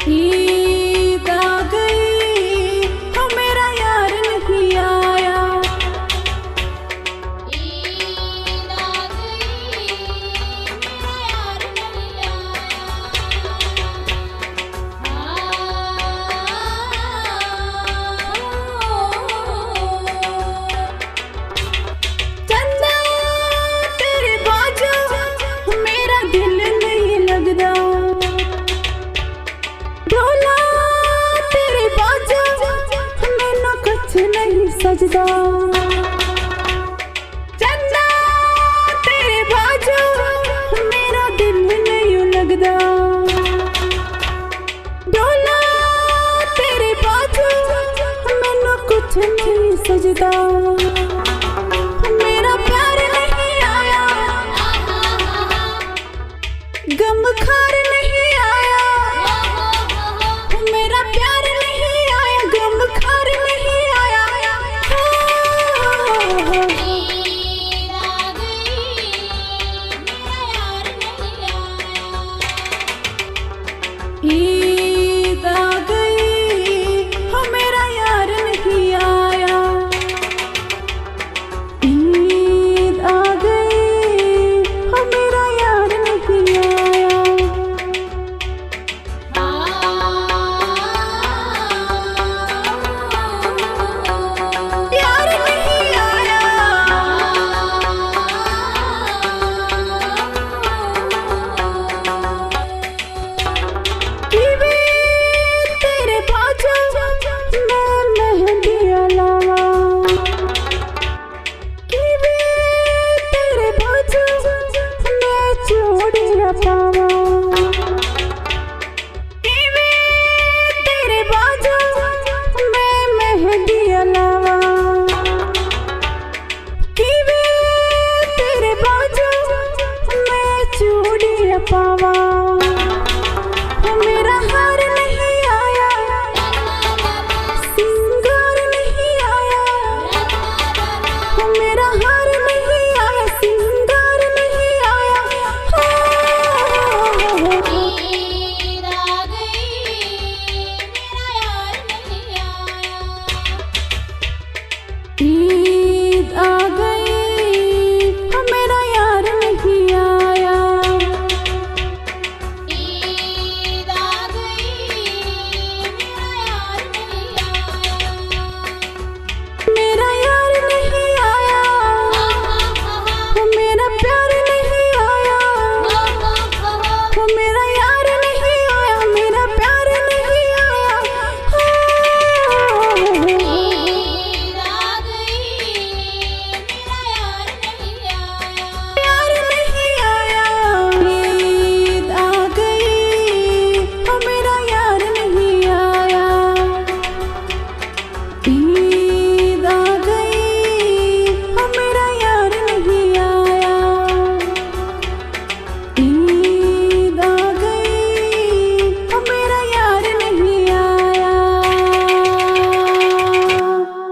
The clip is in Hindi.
ईद आ गई हो मेरा यार नहीं आया। ईद आ गई मेरा यार नहीं आया। चंदा तेरे बाजू मेरा दिल नहीं लगदा। नहीं सजदा। चन्ना तेरे बाजू मेरा दिल नहीं लगदा। डोला तेरे बाजू मैनू कुछ नहीं सजदा। मेरा प्यार नहीं आया, गम खार नहीं आया। मेरा प्यार नहीं आया, गम खार नहीं आया। ईद आ गई मेरा यार नहीं आया। ईद आ गई हो मेरा यार नहीं आया। ईद आ गई हो मेरा यार नहीं आया। यार नहीं आया। कीवी तेरे बाजू मैं मेहंदी लावा। कीवी तेरे बाजू मैं चूड़ियां पावा। कीवी तेरे बाजू मैं मेहंदी लावा। कीवी तेरे बाजू मैं चूड़ियां पावा।